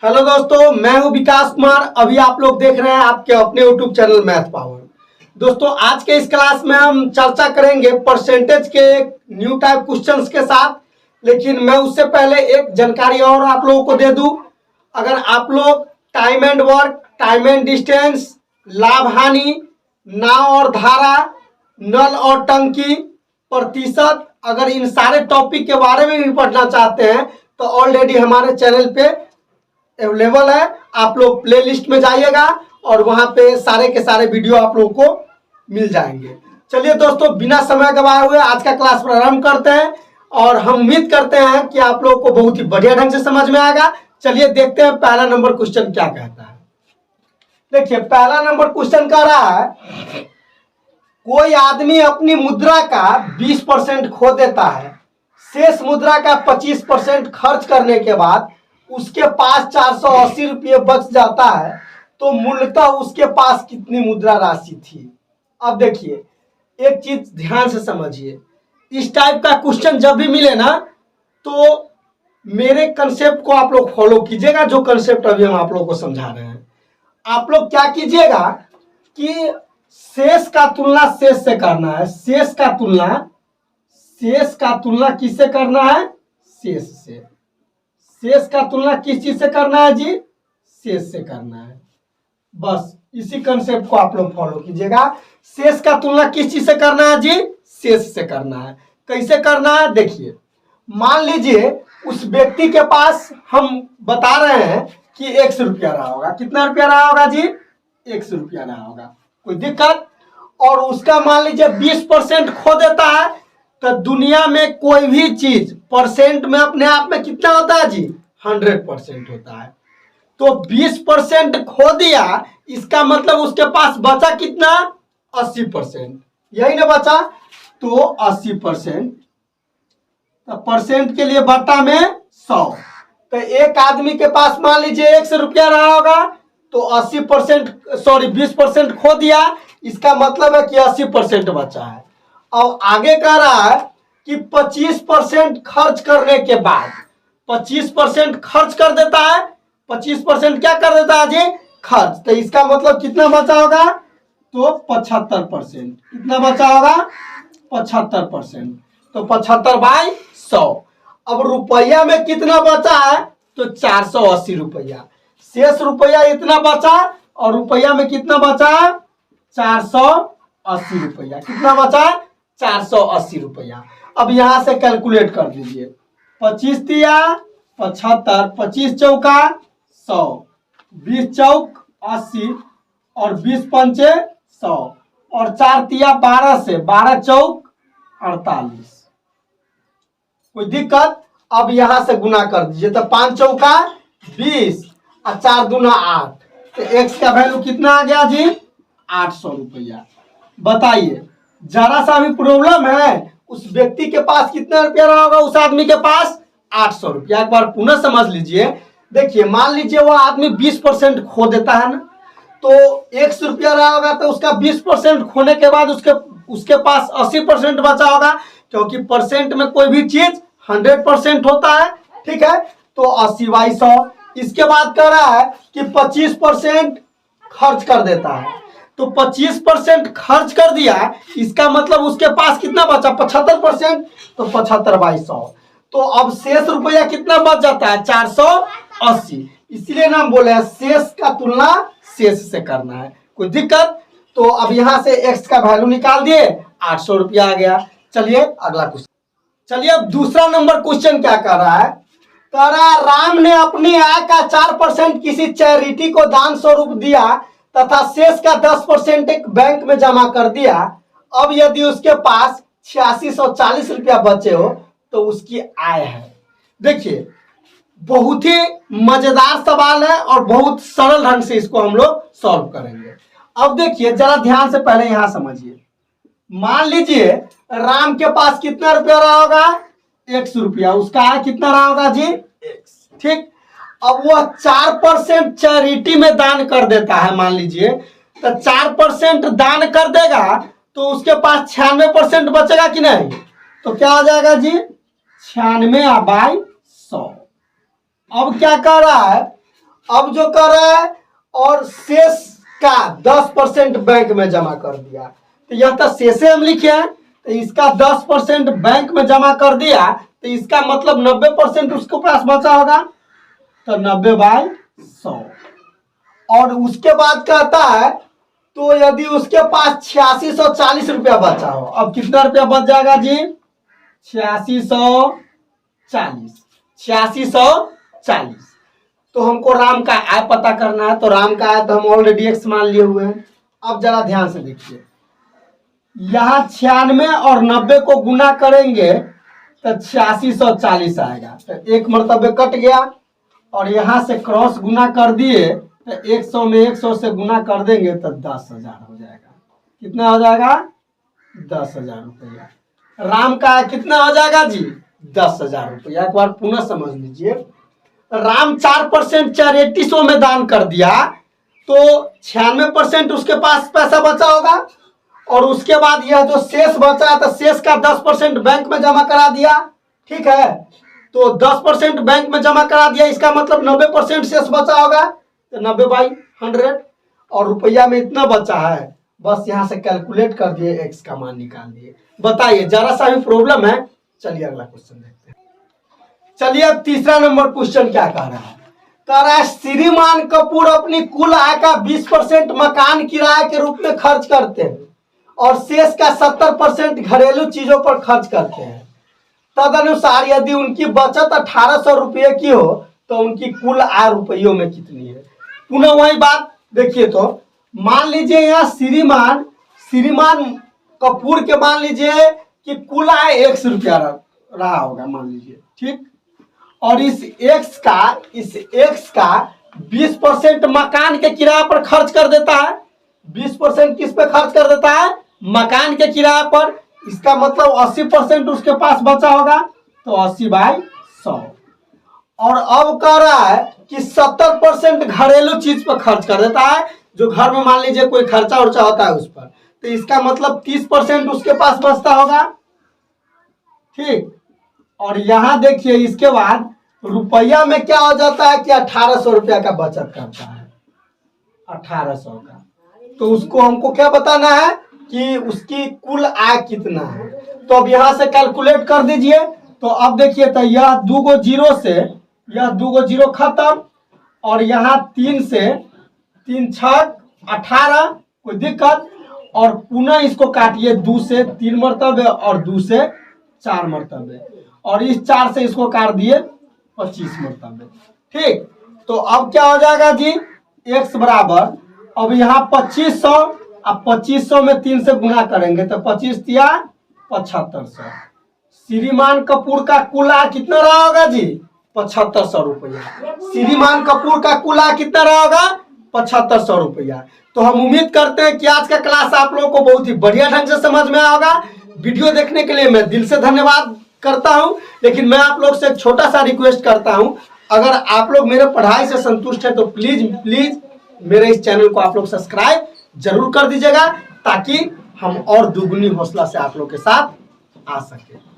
Hello दोस्तों, मैं हूं विकास कुमार। अभी आप लोग देख रहे हैं आपके अपने यूट्यूब चैनल मैथ पावर। दोस्तों, आज के इस क्लास में हम चर्चा करेंगे परसेंटेज के न्यू टाइप क्वेश्चंस के साथ। लेकिन मैं उससे पहले एक जानकारी और आप लोगों को दे दूं। अगर आप लोग time and work, time and distance, लाभ हानि, नाव और धारा, नल और टंकी, प्रतिशत, अगर इन सारे टॉपिक के बारे में भी पढ़ना चाहते हैं तो ऑलरेडी हमारे चैनल पे अवेलेबल है। आप लोग प्लेलिस्ट में जाइएगा और वहां पे सारे के सारे वीडियो आप लोगों को मिल जाएंगे। चलिए दोस्तों, बिना समय गवाए हुए आज का क्लास प्रारंभ करते हैं और हम उम्मीद करते हैं कि आप लोगों को बहुत ही बढ़िया ढंग से समझ में आएगा। चलिए देखते हैं पहला नंबर क्वेश्चन क्या कहता है। देखिए, पहला नंबर क्वेश्चन कह रहा है कोई आदमी अपनी मुद्रा का 20% खो देता है, शेष मुद्रा का 25% खर्च करने के बाद उसके पास 480 रुपये बच जाता है, तो मूलतः उसके पास कितनी मुद्रा राशि थी। अब देखिए, एक चीज ध्यान से समझिए। इस टाइप का क्वेश्चन जब भी मिले ना, तो मेरे कंसेप्ट को आप लोग फॉलो कीजिएगा। जो कंसेप्ट अभी हम आप लोग को समझा रहे हैं, आप लोग क्या कीजिएगा कि शेष का तुलना शेष से करना है। शेष का तुलना किससे करना है? शेष से। शेष का तुलना किस चीज से करना है जी? शेष से करना है। बस इसी कंसेप्ट को आप लोग फॉलो कीजिएगा। शेष का तुलना किस चीज से करना है जी? शेष से करना है। कैसे करना है? देखिए, मान लीजिए उस व्यक्ति के पास हम बता रहे हैं कि 100 रुपया रहा होगा। कितना रुपया रहा होगा जी? 100 रुपया रहा होगा। कोई दिक्कत? और उसका मान लीजिए 20% खो देता है, तो दुनिया में कोई भी चीज परसेंट में अपने आप में कितना होता है जी? 100% होता है। तो 20% खो दिया, इसका मतलब उसके पास बचा कितना? 80%। यही ना बचा? तो 80%, तो परसेंट के लिए बटा में 100। तो एक आदमी के पास मान लीजिए 100 रुपया रहा होगा, तो 20% खो दिया, इसका मतलब है कि 80% बचा है। और आगे कह रहा है कि 25% खर्च करने के बाद 25% खर्च कर देता है। 25% क्या कर देता है जी? खर्च। तो इसका मतलब कितना बचा होगा? तो 75%। कितना बचा होगा? 75%। तो 75/100। अब रुपया में कितना बचा है? तो 480 रुपया। शेष रुपया इतना बचा और रुपया में कितना बचा? 480 रुपया। कितना बचा? 480 रुपया। अब यहां से कैलकुलेट कर दीजिए। 25 दिया 75, 25 चौका 100, 20 चौक 80 और 20 पंचे 100 और 4 तिया 12 से 12 चौक 48। कोई दिक्कत? अब यहां से गुना कर दीजिए। तो 5 चौका 20 और 4 दूना 8। तो एक्स का वैल्यू कितना आ गया जी? 800 रुपया। बताइए, जरा सा भी प्रॉब्लम है? उस व्यक्ति के पास कितना रुपया रहा होगा? उस आदमी के पास 800 रुपया। एक बार पुनः समझ लीजिए। देखिए, मान लीजिए वो आदमी 20% खो देता है ना, तो 100 रुपया रहा होगा, तो उसका 20% खोने के बाद उसके पास 80% बचा होगा, क्योंकि परसेंट में कोई भी चीज 100% होता है। ठीक है, तो 80/100। इसके बाद कह रहा है कि 25% खर्च कर देता है, तो 25% खर्च कर दिया, इसका मतलब उसके पास कितना बचा? 75%। तो 75/100। तो अब शेष रुपया कितना बच जाता है? 480। इसलिए ना हम बोले शेष का तुलना शेष से करना है। कोई दिक्कत? तो अब यहां से x का वैल्यू निकाल दिए, 800 रुपया आ गया। चलिए अगला क्वेश्चन। चलिए, अब दूसरा नंबर क्वेश्चन क्या कर रहा है? कह रहा है राम ने अपनी आय का 4% किसी चैरिटी को दान स्वरूप दिया तथा शेष का 10% एक बैंक में जमा कर दिया। अब यदि उसके पास 8640 रुपया बचे हो तो उसकी आय है। देखिए, बहुत ही मजेदार सवाल है और बहुत सरल ढंग से इसको हम लोग सॉल्व करेंगे। अब देखिए, जरा ध्यान से पहले यहां समझिए। मान लीजिए राम के पास कितना रुपया रहा होगा? 100 रुपया। उसका आय कितना रहा होगा जी? x। ठीक। अब वह 4% चैरिटी में दान कर देता है। मान लीजिए, तो 4% दान कर देगा, तो उसके पास 96% बचेगा कि नहीं? तो क्या आ जाएगा जी? 96/100। अब क्या कर रहा है? अब जो कर रहा है और शेष का 10% बैंक में जमा कर दिया, तो यह तो शेष हम लिखे हैं, तो इसका 10% बैंक में जमा कर दिया, तो इसका मतलब 90% उसके पास बचा होगा, तो 90/100। और उसके बाद कहता है तो यदि उसके पास 8640 रुपया बचा हो, अब कितना रुपया बच जाएगा जी? 8640। तो हमको राम का आय पता करना है, तो राम का आय तो हम ऑलरेडी x मान लिए हुए हैं। अब जरा ध्यान से देखिए, यहाँ 96 और 90 को गुना करेंगे तो 8640 आएगा, तो एक मर्तबे कट गया, और यहाँ से क्रॉस गुना कर दिए तो 100 में 100 से गुना कर देंगे तो 10,000 हो जाएगा। कितना हो जाएगा? 10,000 रुपया। राम का कितना हो जाएगा जी? 10,000 रुपया। एक बार पुनः समझ लीजिए, राम 4% चैरिटी शो में दान कर दिया, तो 96% उसके पास पैसा बचा होगा, और उसके बाद यह जो शेष बचा तो शेष का 10% बैंक में जमा करा दिया। ठीक है, तो 10% बैंक में जमा करा दिया, इसका मतलब 90% शेष बचा होगा, तो 90/100। और रुपया में इतना बचा है, बस यहाँ से कैलकुलेट कर दिए, एक्स का मान निकाल दिए। बताइए, जरा सा भी प्रॉब्लम है? चलिए अगला क्वेश्चन देखते हैं। चलिए अब तीसरा नंबर क्वेश्चन क्या कह रहा है? कह रहा है श्रीमान कपूर अपनी कुल आय का 20% मकान किराए के रूप में खर्च करते हैं और शेष का 70% घरेलू चीजों पर खर्च करते हैं। तदनुसार यदि उनकी बचत 1800 रुपये की हो तो उनकी कुल आय रुपयों में कितनी है? पुनः वही बात देखिए, तो मान लीजिए यहाँ श्रीमान कपूर के मान लीजिए कि कुल आय 100 रुपया रहा होगा, मान लीजिए, ठीक। और इस एक्स का 20% मकान के किराए पर खर्च कर देता है। 20% किस पे खर्च कर देता है? मकान के किराए पर। इसका मतलब 80% उसके पास बचा होगा, तो 80/100। और अब कह रहा है कि 70% घरेलू चीज पर खर्च कर देता है, जो घर में मान लीजिए कोई खर्चा उर्चा होता है उस पर, तो इसका मतलब 30% उसके पास बचता होगा, ठीक। और यहाँ देखिए, इसके बाद रुपया में क्या हो जाता है कि 1800 रुपया का बचत करता है, 1800 का। तो उसको हमको क्या बताना है कि उसकी कुल आय कितना है। तो अब यहाँ से कैलकुलेट कर दीजिए। तो अब देखिए, तो यह 2 जीरो से यह 2 जीरो खत्म, और यहाँ 3 से 3 6 18, कोई दिक्कत। और पुनः इसको काटिए, 2 से 3 मरतबे और 2 से 4 मरतबे, और इस 4 से इसको काट दिए 25 मरतबे, ठीक। तो अब क्या हो जाएगा जी? x बराबर, अब यहाँ 2500, अब 2500 में 3 से गुना करेंगे तो 25 तिया 7500। श्रीमान कपूर का कुल आय कितना रहा होगा जी? 7500 रुपया। श्रीमान कपूर का कुल आय कितना रहा होगा? 7500 रुपया। तो हम उम्मीद करते हैं कि आज का क्लास आप लोगों को बहुत ही बढ़िया ढंग से समझ में आया होगा। वीडियो देखने के लिए मैं दिल से धन्यवाद करता हूं, लेकिन मैं आप लोग से एक छोटा सा रिक्वेस्ट करता हूं, अगर आप लोग मेरे पढ़ाई से संतुष्ट हैं तो प्लीज मेरे इस चैनल को आप लोग सब्सक्राइब जरूर कर दीजिएगा, ताकि हम और दुगुनी हौसला से आप लोग के साथ आ सके।